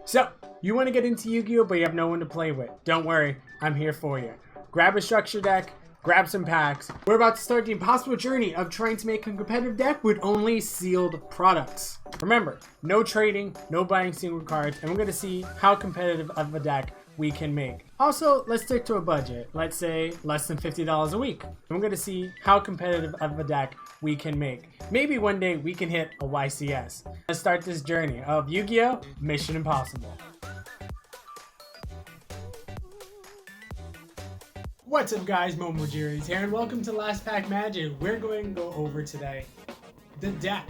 So, you want to get into Yu-Gi-Oh, but you have no one to play with. Don't worry, I'm here for you. Grab a structure deck, grab some packs. We're about to start the impossible journey of trying to make a competitive deck with only sealed products. Remember, no trading, no buying single cards, and we're going to see how competitive of a deck we can make. Also, let's stick to a budget. Let's say less than $50 a week. And we're going to see how competitive of a deck we can make. Maybe one day we can hit a YCS. Let's start this journey of Yu-Gi-Oh! Mission Impossible. What's up guys, Momojiris here and welcome to Last Pack Magic. We're going to go over today the deck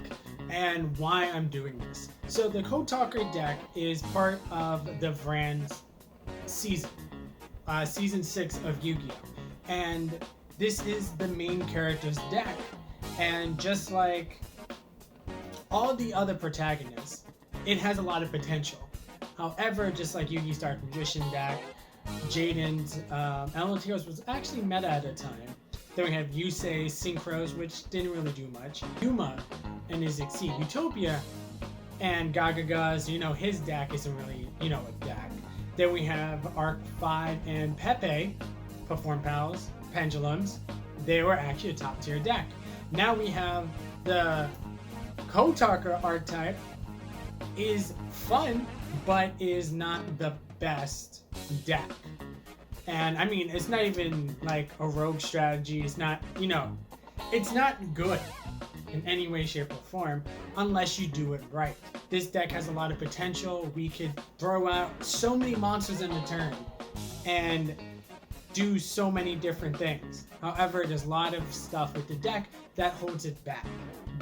and why I'm doing this. So the Code Talker deck is part of the brand's season 6 of Yu-Gi-Oh! And this is the main character's deck. And just like all the other protagonists, it has a lot of potential. However, just like Yu-Gi Star's Magician deck, Jaden's Elemental was actually meta at a time. Then we have Yusei Synchros, which didn't really do much. Yuma and his Exceed Utopia, and Gagaga's, his deck isn't really, a deck. Then we have Arc 5 and Pepe, Perform Pals, Pendulums. They were actually a top tier deck. Now we have the Code Talker archetype, is fun, but is not the best deck. And I mean, it's not even like a rogue strategy. It's not, it's not good in any way, shape, or form unless you do it right. This deck has a lot of potential. We could throw out so many monsters in a turn and do so many different things. However, there's a lot of stuff with the deck that holds it back.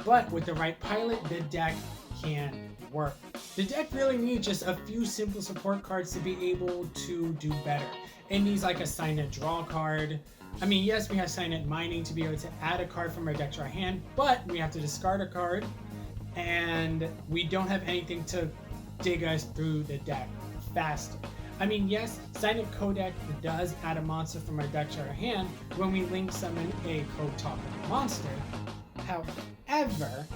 But with the right pilot, the deck can work. The deck really needs just a few simple support cards to be able to do better. It needs like a sign it draw card. I mean, yes, we have sign it mining to be able to add a card from our deck to our hand, but we have to discard a card, and we don't have anything to dig us through the deck faster. I mean, yes, Sign It Codec does add a monster from our deck to our hand when we link summon a Code Talker monster. However,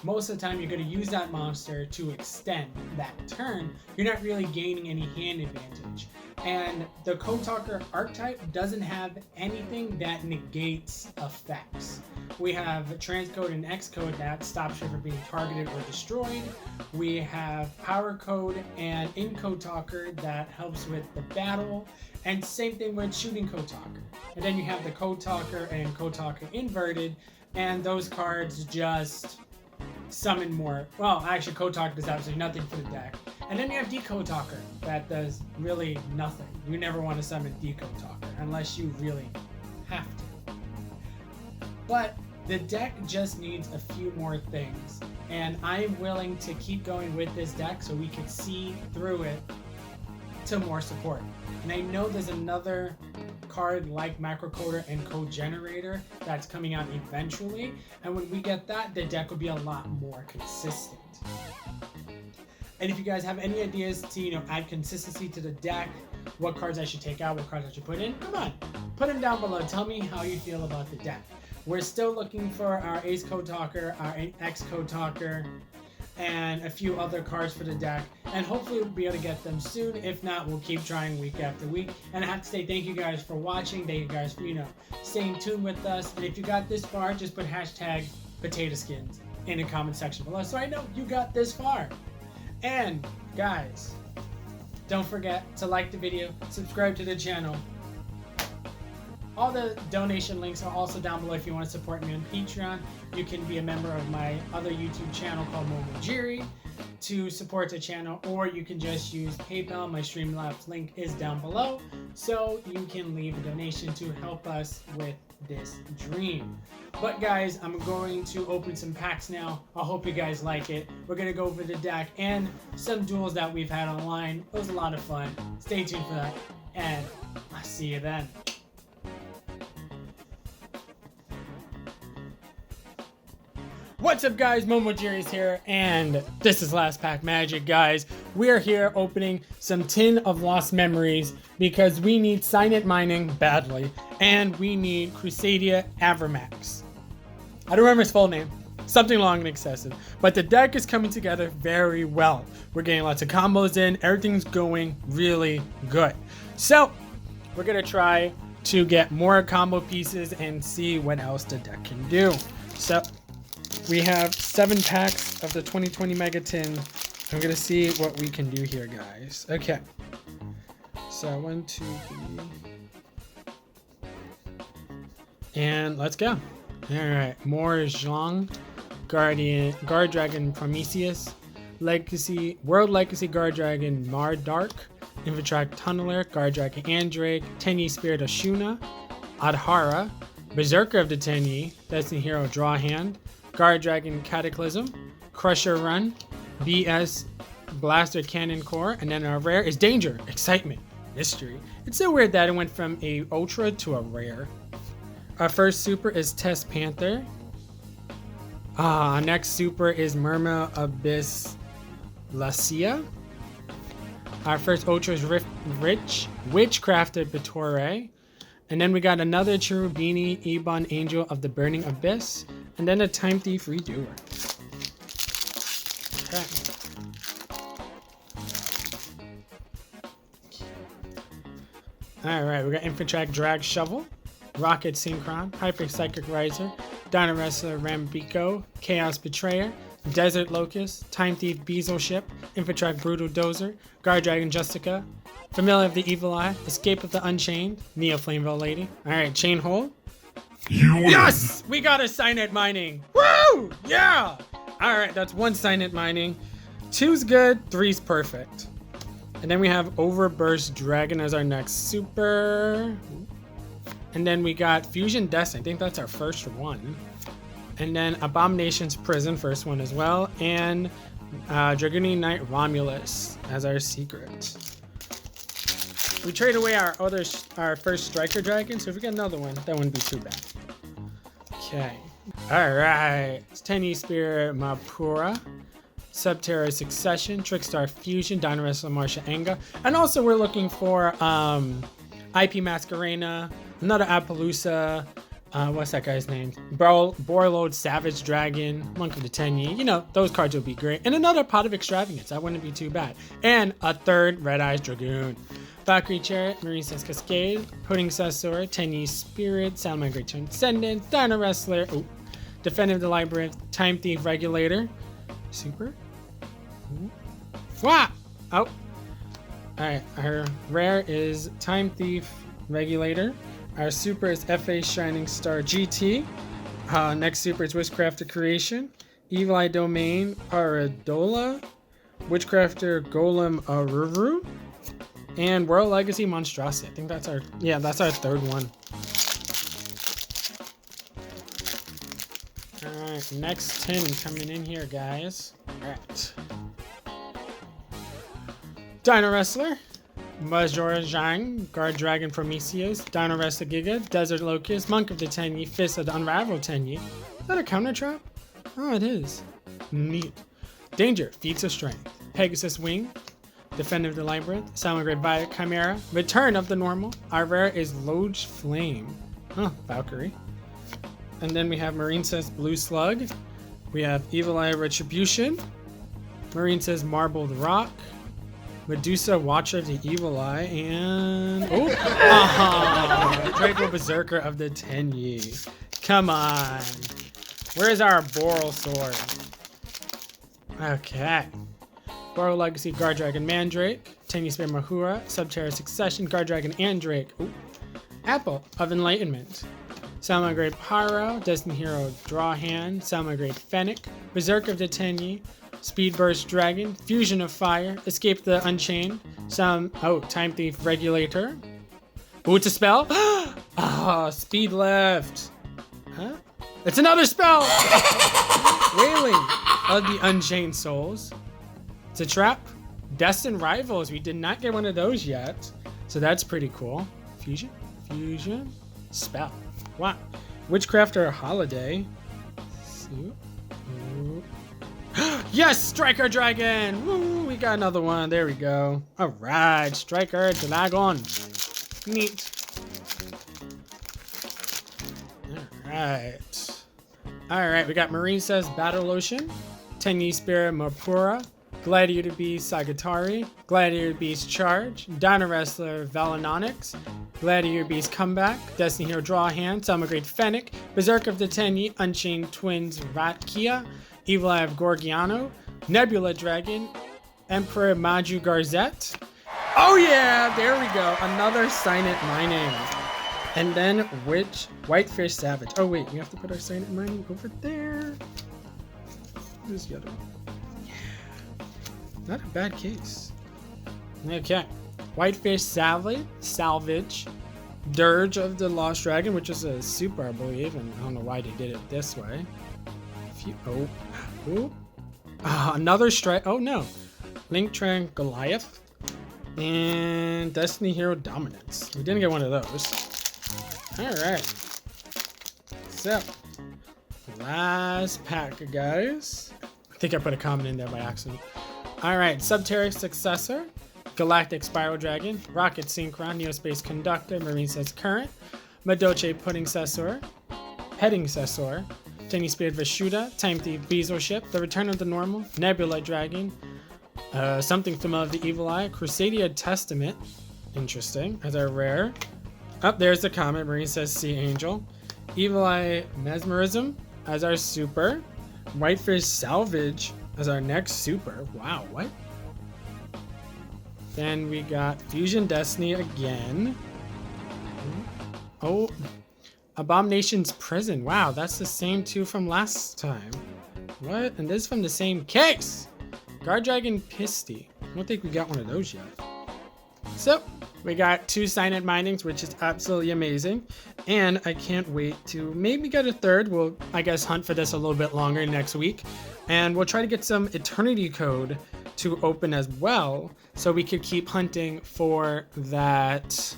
most of the time you're going to use that monster to extend that turn. You're not really gaining any hand advantage. And the Code Talker archetype doesn't have anything that negates effects. We have Transcode and Xcode that stops you from being targeted or destroyed. We have Power Code and In Code Talker that helps with the battle. And same thing with Shooting Code Talker. And then you have the Code Talker and Code Talker Inverted. And those cards just summon more. Well, actually, Code Talker does absolutely nothing for the deck. And then you have Decode Talker that does really nothing. You never want to summon Decode Talker unless you really have to. But the deck just needs a few more things. And I'm willing to keep going with this deck so we can see through it to more support. And I know there's another card like Macrocoder and Code Generator that's coming out eventually, and when we get that, the deck will be a lot more consistent. And if you guys have any ideas to add consistency to the deck, what cards I should take out, what cards I should put in, come on, put them down below. Tell me how you feel about the deck. We're still looking for our Ace Code Talker, our X Code Talker, and a few other cards for the deck, and hopefully we'll be able to get them soon. If not, we'll keep trying week after week. And I have to say thank you guys for watching. Thank you guys for staying tuned with us. And if you got this far, just put hashtag potato skins in the comment section below so I know you got this far. And guys, don't forget to like the video, subscribe to the channel. All the donation links are also down below if you want to support me on Patreon. You can be a member of my other YouTube channel called Momojiri to support the channel, or you can just use PayPal. My Streamlabs link is down below, so you can leave a donation to help us with this dream. But guys, I'm going to open some packs now. I hope you guys like it. We're going to go over the deck and some duels that we've had online. It was a lot of fun. Stay tuned for that, and I'll see you then. What's up guys, Momojiris here, and this is Last Pack Magic, guys. We're here opening some Tin of Lost Memories because we need Sign It mining badly, and we need Crusadia Avermax. I don't remember his full name, Something long and excessive. But the deck is coming together very well. We're getting lots of combos in. Everything's going really good. So we're going to try to get more combo pieces and see what else the deck can do. So we have 7 packs of the 2020 Mega Tin. I'm going to see what we can do here, guys. Okay. So 1, 2, 3. And let's go. Alright. More Zhang. Guard Dragon Prometheus, World Legacy Guard Dragon Mardark, Invertrack Tunneler, Guard Dragon Andrake, Tenyi Spirit Ashuna, Adhara, Berserker of the Tenyi, Destiny Hero Draw Hand, Guard Dragon Cataclysm, Crusher Run, BS Blaster Cannon Core, and then our rare is Danger, Excitement, Mystery. It's so weird that it went from a Ultra to a rare. Our first super is Test Panther. Next super is Murma Abyss Lacia. Our first Ultra is Witchcrafted Bitore. And then we got another Cherubini Ebon Angel of the Burning Abyss. And then a Time Thief Redoer. Okay. Alright, we got Infintrack Drag Shovel, Rocket Synchron, Hyper Psychic Riser, Dino Wrestler Rambico, Chaos Betrayer, Desert Locust, Time Thief Bezel Ship, Infintrack Brutal Dozer, Guard Dragon Justica, Familiar of the Evil Eye, Escape of the Unchained, Neo Flameville Lady. Alright, Chain Hole. Yes! We got a Signet Mining! Woo! Yeah! Alright, that's 1 Signet Mining. 2's good, 3's perfect. And then we have Overburst Dragon as our next super. And then we got Fusion Destiny. I think that's our first one. And then Abomination's Prison, first one as well. And Dragoon Knight Romulus as our secret. We trade away our first Striker Dragon, so if we get another one, that wouldn't be too bad. Okay. Alright. Tenyi Spirit Mapura. Subterra Succession, Trickstar Fusion, Dino Wrestler Marsha Enga. And also we're looking for IP Masquerena, another Appaloosa, what's that guy's name? Borlode Savage Dragon, Monk of the Tenyi. You know, those cards would be great. And another Pot of Extravagance, that wouldn't be too bad. And a third Red Eyes Dragoon. Valkyrie Chariot, Marine Sense Cascade, Pudding Sasor, Tenyi Spirit, Salmon Great Transcendent, Dino Wrestler, Defender of the Labyrinth, Time Thief Regulator, Super. Wow! Oh. Alright, our rare is Time Thief Regulator. Our super is FA Shining Star GT. Next super is Witchcrafter Creation. Evil Eye Domain Paradola. Witchcrafter Golem Aruru. And World Legacy Monstrosity. I think that's our third one. Alright, next 10 coming in here, guys. Alright. Dino Wrestler, Majora Zhang, Guard Dragon Prometheus, Dino Wrestler Giga, Desert Locust, Monk of the Tenyi, Fist of the Unraveled Tenyi. Is that a counter trap? Oh, it is. Neat. Danger, Feats of Strength, Pegasus Wing, Defender of the Labyrinth, Silent Great Violet Chimera, Return of the Normal. Our rare is Loge Flame. Oh, Valkyrie. And then we have Marine Says Blue Slug. We have Evil Eye Retribution. Marine Says Marbled Rock. Medusa Watcher of the Evil Eye. And... Draco Berserker of the Tenyi. Come on. Where's our Boral Sword? Okay. Boral Legacy Guard Dragon Mandrake. Tenyi Spirit Mahura. Subterra Succession. Guard Dragon Andrake. Apple of Enlightenment. Salmon Great Pyro, Destiny Hero Draw Hand, Salmon Great Fennec, Berserker of the Tenyi, Speed Burst Dragon, Fusion of Fire, Escape the Unchained, Time Thief Regulator. Ooh, it's a spell? Speed Left. Huh? It's another spell! Wailing of the Unchained Souls. It's a trap. Destined Rivals. We did not get one of those yet. So that's pretty cool. Fusion. Spell. Wow. Witchcrafter Holiday. Yes! Striker Dragon! Woo! We got another one. There we go. Alright. Striker Dragon. Neat. Alright. Alright, we got Marine Says Battle Ocean, Tenyi Spirit Mapura, Gladiator Beast Sagatari, Gladiator Beast Charge, Dino Wrestler Valinonyx, Gladiator Beast Comeback, Destiny Hero Draw a Hand, Salmagrade Fennec, Berserk of the Tenyi, Unchained Twins Ratkia, Evil Eye of Gorgiano, Nebula Dragon, Emperor Maju Garzette. Oh yeah, there we go. Another Sign It Mining. And then Whitefish Savage. Oh wait, we have to put our Sign It Mining over there. Where's the other one? Yeah. Not a bad case. Okay. Whitefish Salvage. Dirge of the Lost Dragon, which is a super, I believe, and I don't know why they did it this way. Another strike. Oh no. Link Tran Goliath. And Destiny Hero Dominance. We didn't get one of those. Alright. So, last pack, guys. I think I put a comment in there by accident. Alright, Subterric Successor, Galactic Spiral Dragon, Rocket Synchron, Neospace Conductor, Marine Says Current, Madoche Pudding Sessor, Heading Sessor, Tenyi Spirit Vishuda, Time Thief Bezel Ship, The Return of the Normal, Nebula Dragon, something familiar of the Evil Eye, Crusadia Testament, interesting, as our rare. Up there's the comment. Marine Says Sea Angel, Evil Eye Mesmerism as our super, Whitefish Salvage as our next super. Wow, what? Then we got Fusion Destiny again. Oh, Abomination's Prison. Wow, that's the same two from last time. What? And this is from the same case. Guard Dragon Pisty. I don't think we got one of those yet. So, we got 2 Sign It Minings, which is absolutely amazing. And I can't wait to maybe get a third. We'll, I guess, hunt for this a little bit longer next week. And we'll try to get some Eternity Code to open as well, so we could keep hunting for that,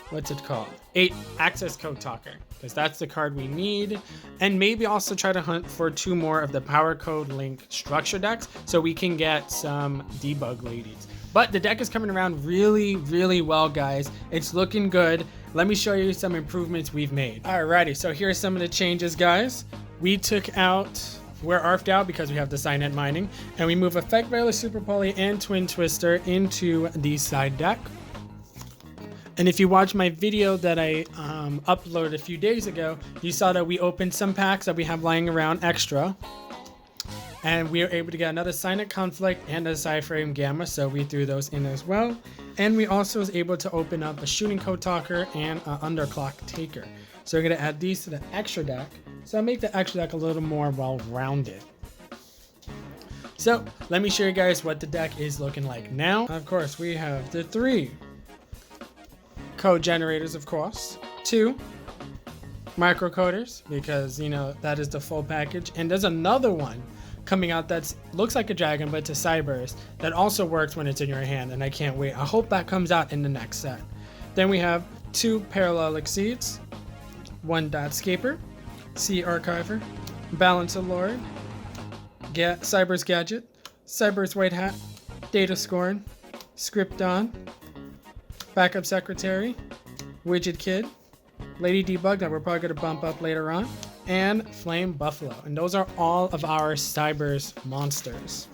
what's it called? 8 Access Code Talker, because that's the card we need. And maybe also try to hunt for 2 more of the Power Code Link structure decks, so we can get some Debug Ladies. But the deck is coming around really, really well, guys. It's looking good. Let me show you some improvements we've made. Alrighty, so here's some of the changes, guys. We took out, we're ARFed out because we have the Sign It Mining, and we move Effect Veiler, Super Poly, and Twin Twister into the side deck. And if you watch my video that I uploaded a few days ago, you saw that we opened some packs that we have lying around extra. And we were able to get another Sign It Conflict and a Cyframe Gamma, so we threw those in as well. And we also was able to open up a Shooting Code Talker and an Underclock Taker. So we're going to add these to the extra deck, so I'll make the extra deck a little more well-rounded. So let me show you guys what the deck is looking like now. Of course, we have the 3 code generators, of course, 2 microcoders, because, you know, that is the full package. And there's another one coming out that looks like a dragon, but it's a Cyberse that also works when it's in your hand, and I can't wait. I hope that comes out in the next set. Then we have 2 Parallel Exceeds, 1 Dotscaper, Sea Archiver, Balancer Lord, Cyberse Gadget, Cyberse White Hat, Data Scorn, Scripton, Backup Secretary, Widget Kid, Lady Debug that we're probably going to bump up later on, and Flame Buffalo. And those are all of our Cyberse monsters.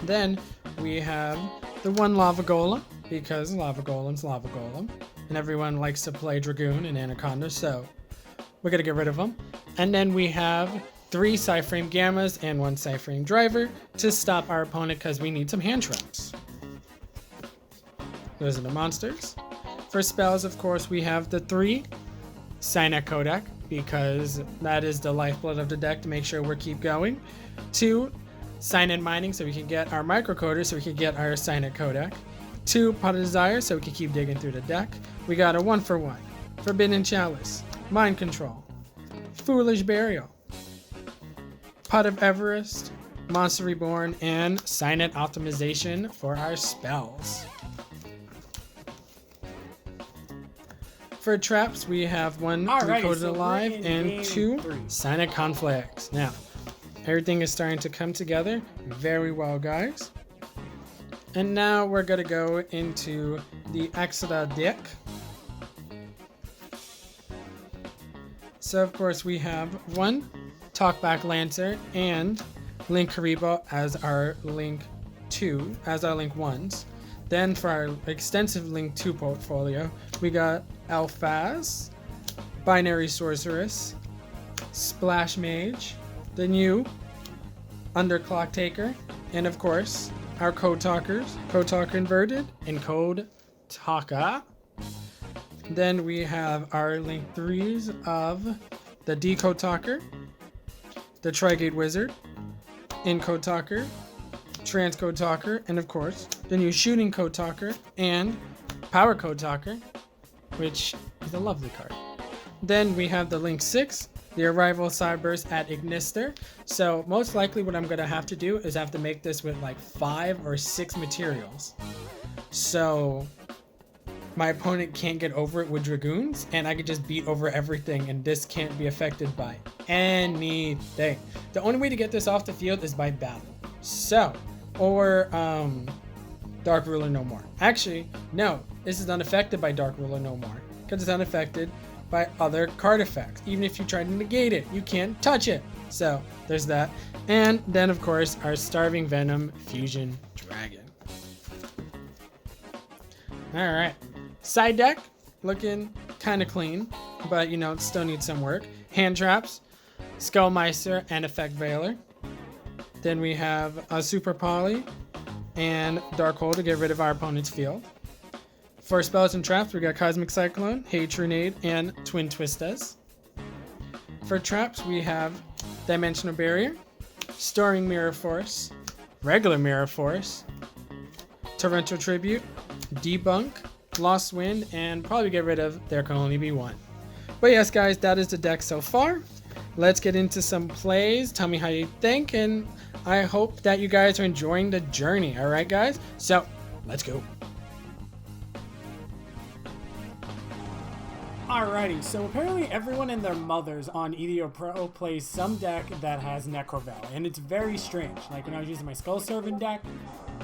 Then we have the 1 Lava Golem, because Lava Golem's Lava Golem, and everyone likes to play Dragoon and Anaconda, so we're going to get rid of them. And then we have 3 Cyframe Gammas and 1 Cyframe Driver to stop our opponent, because we need some hand traps. Those are the monsters. For spells, of course, we have the 3 Sign It Kodak, because that is the lifeblood of the deck to make sure we keep going. 2 Sign It Mining, so we can get our microcoder, so we can get our Sign It Kodak. 2 Pot of Desire, so we can keep digging through the deck. We got a 1-for-1 Forbidden Chalice, Mind Control, Foolish Burial, Pot of Everest, Monster Reborn, and Sign It Optimization for our spells. For traps, we have 1 Recoded Alive and 2 Sign It Conflicts. Now, everything is starting to come together very well, guys. And now we're going to go into the Extra deck. So of course we have one Talkback Lancer and Link Karibo as our Link 2, as our Link 1s. Then for our extensive Link 2 portfolio, we got Alphaz, Binary Sorceress, Splash Mage, the new Underclock Taker, and of course our Code Talkers, Code Talker Inverted and Code Talker. Then we have our Link 3s of the Decode Talker, the Trigate Wizard, Encode Talker, Transcode Talker, and of course the new Shooting Code Talker and Power Code Talker, which is a lovely card. Then we have the Link 6, the Arrival Cyberburst at Ignister. So most likely what I'm going to have to do is have to make this with like 5 or 6 materials. So my opponent can't get over it with Dragoons, and I could just beat over everything, and this can't be affected by anything. The only way to get this off the field is by battle. So, or Dark Ruler No More. Actually, no, this is unaffected by Dark Ruler No More, because it's unaffected by other card effects. Even if you try to negate it, you can't touch it. So, there's that. And then, of course, our Starving Venom Fusion Dragon. Alright. Side deck, looking kind of clean, but you know, it still needs some work. Hand Traps, Skullmeister, and Effect Veiler. Then we have a Super Poly and Dark Hole to get rid of our opponent's field. For spells and traps, we got Cosmic Cyclone, Hatronade, and Twin Twistas. For traps, we have Dimensional Barrier, Storing Mirror Force, Regular Mirror Force, Torrential Tribute, Debunk, Lost Wind, and probably get rid of There Can Only Be One. But yes, guys, that is the deck so far. Let's get into some plays. Tell me how you think, and I hope that you guys are enjoying the journey. All right, guys? So, let's go. Alrighty, so apparently everyone and their mothers on Yugioh Pro plays some deck that has Necro Valley, and it's very strange. Like when I was using my Skull Servant deck,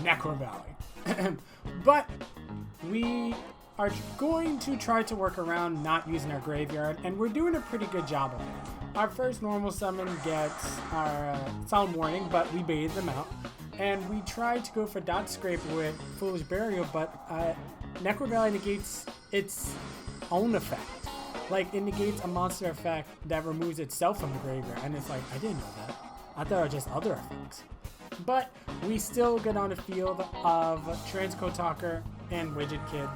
Necro Valley. But we are going to try to work around not using our graveyard, and we're doing a pretty good job of it. Our first normal summon gets our Solemn Warning, but we baited them out. And we tried to go for Dot Scrape with Foolish Burial, but Necro Valley negates its own effect. Like, it negates a monster effect that removes itself from the graveyard, and it's like, I didn't know that. I thought it was just other effects. But we still get on a field of Transcode Talker and Widget Kid.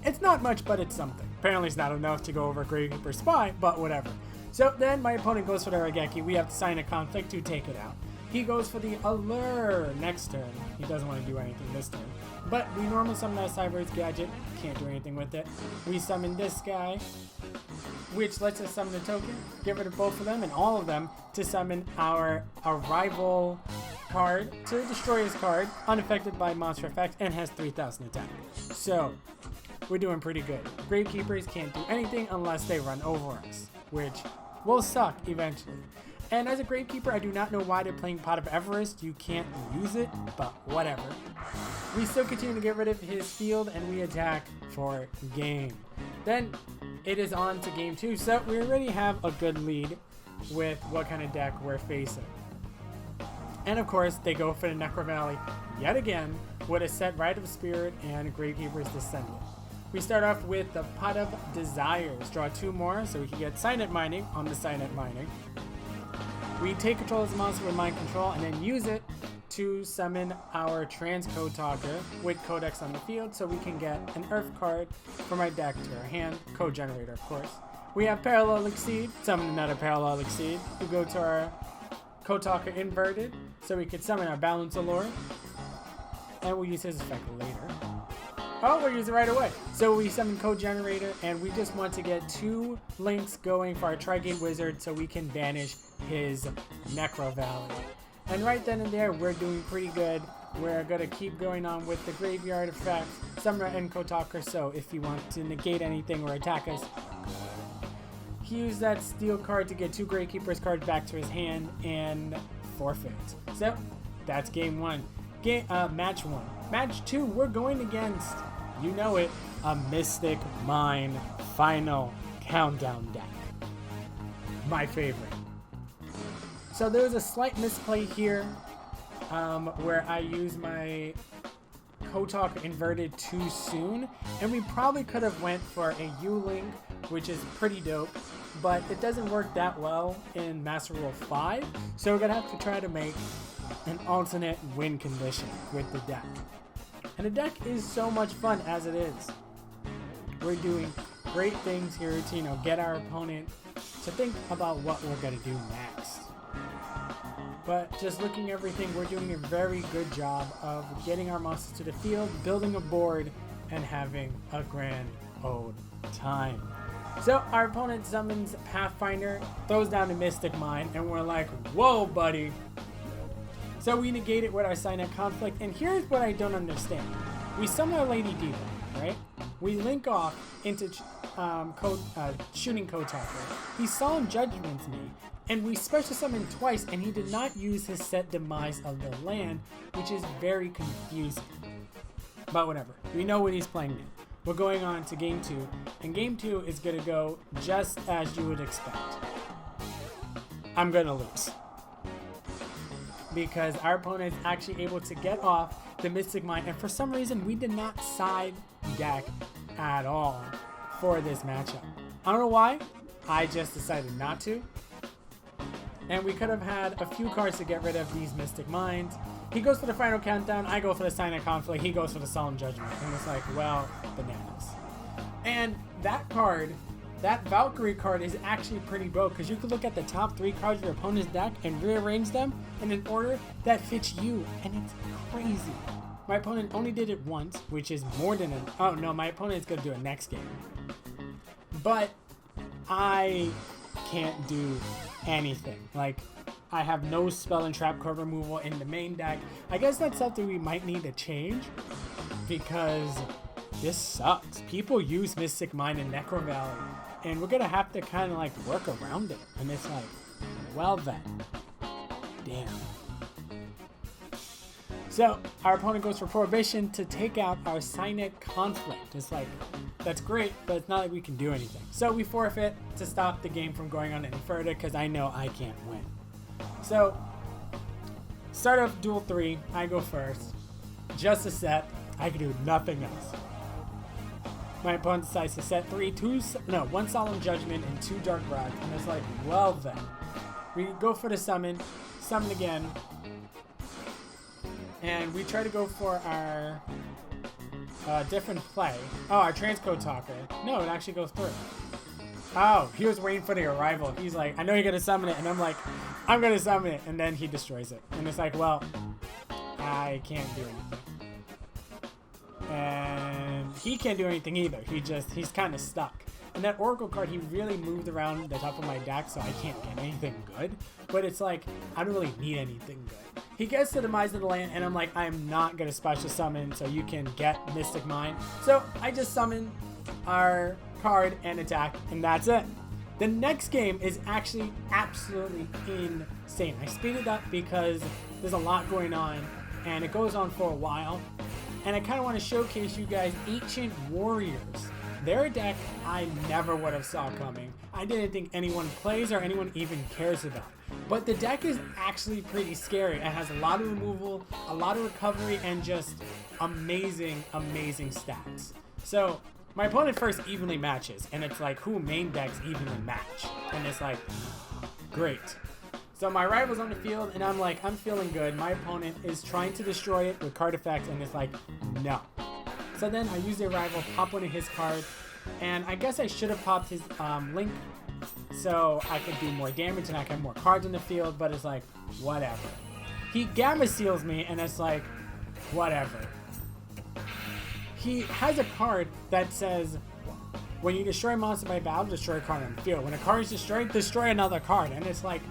It's not much, but it's something. Apparently it's not enough to go over Gravekeeper Spy, but whatever. So then my opponent goes for the Raigeki. We have to sign a conflict to take it out. He goes for the Allure next turn. He doesn't want to do anything this turn. But we normally summon that Cyber's Gadget. Can't do anything with it. We summon this guy, which lets us summon a token, get rid of both of them and all of them to summon our Arrival card to destroy his card, unaffected by monster effects, and has 3,000 attack. So, we're doing pretty good. Gravekeepers can't do anything unless they run over us, which will suck eventually. And as a Gravekeeper, I do not know why they're playing Pot of Everest. You can't use it, but whatever. We still continue to get rid of his field, and we attack for game. Then, it is on to game 2, so we already have a good lead with what kind of deck we're facing. And of course, they go for the Necro Valley yet again with a set Rite of Spirit and Gravekeeper's Descendant. We start off with the Pot of Desires. Draw 2 more so we can get Signet Mining on the Signet Mining. We take control of the monster with Mind Control and then use it to summon our Transcode Talker with Codex on the field so we can get an Earth card from our deck to our hand. Code Generator, of course. We have Parallel Exceed, summon another Parallel Exceed. We go to our Code Talker Inverted so we can summon our Balance Allure. And we'll use his effect later. Oh, we'll use it right away. So we summon Code Generator, and we just want to get 2 links going for our Trigate Wizard so we can banish his Necro Valley. And right then and there, we're doing pretty good. We're going to keep going on with the Graveyard effect, summon our Encode Talker, so if you want to negate anything or attack us, he used that Steel card to get 2 Gravekeeper's cards back to his hand and forfeit. So, that's game 1. Match 1. Match 2, we're going against, you know it, a Mystic Mine Final Countdown deck. my favorite. So there was a slight misplay here where I used my Kotalker inverted too soon, and we probably could have went for a U-Link, which is pretty dope, but it doesn't work that well in Master Rule 5, so we're gonna have to try to make an alternate win condition with the deck. And the deck is so much fun as it is. We're doing great things here to, you know, get our opponent to think about what we're gonna do next. But just looking at everything, we're doing a very good job of getting our monsters to the field, building a board, and having a grand old time. So our opponent summons Pathfinder, throws down a Mystic Mine, and we're like, whoa, buddy. So we negate it with our Signet Conflict, and here's what I don't understand. We summon our Lady Diva, right? We link off into shooting Kotalker. He Solemn Judgments me, and we special summon twice, and he did not use his set Demise of the land, which is very confusing. But whatever, we know what he's playing now. We're going on to game 2, and game 2 is going to go just as you would expect. I'm going to lose, because our opponent is actually able to get off the Mystic Mine, and for some reason we did not side deck at all for this matchup. I don't know why, I just decided not to. And we could have had a few cards to get rid of these Mystic Mines. He goes for the Final Countdown, I go for the Signet Conflict, he goes for the Solemn Judgment. And it's like, well, bananas. And that card, that Valkyrie card, is actually pretty broke, because you could look at the top 3 cards of your opponent's deck and rearrange them in an order that fits you, and it's crazy. My opponent only did it once, which is more than an... Oh no, my opponent is going to do it next game. But I can't do anything. Like, I have no spell and trap card removal in the main deck. I guess that's something we might need to change, because this sucks. People use Mystic Mine in Necro Valley, and we're gonna have to kind of like work around it. And it's like, well then, damn. So our opponent goes for Prohibition to take out our Signet Conflict. It's like, that's great, but it's not like we can do anything. So we forfeit to stop the game from going on any further, because I know I can't win. So, start of Duel 3, I go first. Just a set, I can do nothing else. My opponent decides to set 1 Solemn Judgment and 2 Dark Rod, and it's like, well then. We go for the summon again, and we try to go for our different play. Oh, our Transcode Talker. No, it actually goes through. Oh, he was waiting for the arrival. He's like, I know you're gonna summon it, and I'm like, I'm gonna summon it, and then he destroys it. And it's like, well, I can't do anything. And he can't do anything either. He's kind of stuck. And that Oracle card, he really moved around the top of my deck, so I can't get anything good. But it's like, I don't really need anything good. He gets to Demise of the land, and I'm like, I'm not gonna special summon, so you can get Mystic Mine. So I just summon our card and attack, and that's it. The next game is actually absolutely insane. I speed it up because there's a lot going on, and it goes on for a while. And I kind of want to showcase you guys Ancient Warriors. They're a deck I never would have saw coming. I didn't think anyone plays or anyone even cares about. But the deck is actually pretty scary. It has a lot of removal, a lot of recovery, and just amazing, amazing stats. So my opponent first evenly matches, and it's like, who main decks evenly match? And it's like, great. So my rival's on the field, and I'm like, I'm feeling good. My opponent is trying to destroy it with card effects, and it's like, no. So then I use the rival, pop one of his cards, and I guess I should have popped his Link so I could do more damage and I could have more cards in the field, but it's like, whatever. He Gamma Seals me, and it's like, whatever. He has a card that says, when you destroy a monster by battle, destroy a card on the field. When a card is destroyed, destroy another card. And it's like,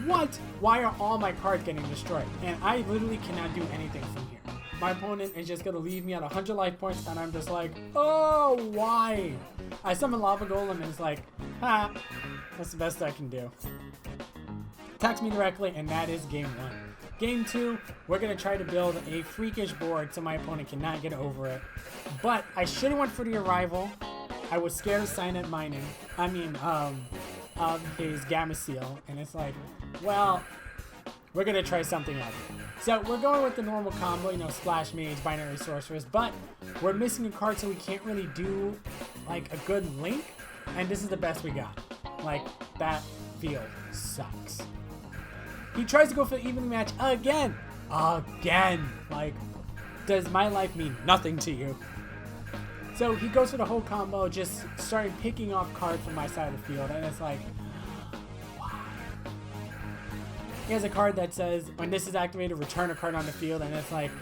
what? Why are all my cards getting destroyed? And I literally cannot do anything from here. My opponent is just going to leave me at 100 life points, and I'm just like, oh, why? I summon Lava Golem, and it's like, ha, that's the best I can do. Attacks me directly, and that is game 1. Game 2, we're going to try to build a freakish board so my opponent cannot get over it. But I should have went for the arrival. I was scared of Signet Mining. of his Gamma Seal, and it's like, well, we're gonna try something out here. So we're going with the normal combo, you know, Splash Mage, Binary Sorceress, but we're missing a card, so we can't really do like a good link, and this is the best we got. Like, that field sucks. He tries to go for the evenly match again. Like, does my life mean nothing to you? So he goes for the whole combo, just starting picking off cards from my side of the field, and it's like, why? He has a card that says, when this is activated, return a card on the field, and it's like,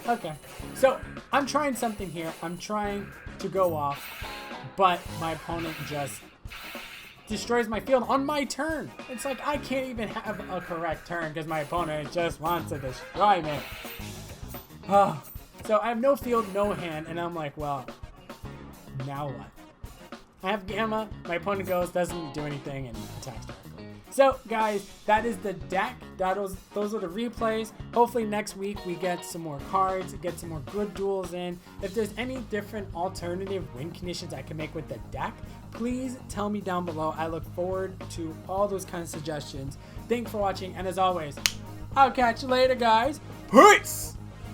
okay. So I'm trying something here. I'm trying to go off, but my opponent just destroys my field on my turn. It's like I can't even have a correct turn because my opponent just wants to destroy me. So I have no field, no hand, and I'm like, well, now what? I have Gamma, my opponent goes, doesn't do anything, and attacks directly. So, guys, that is the deck. Those are the replays. Hopefully next week we get some more cards, get some more good duels in. If there's any different alternative win conditions I can make with the deck, please tell me down below. I look forward to all those kind of suggestions. Thanks for watching, and as always, I'll catch you later, guys. Peace!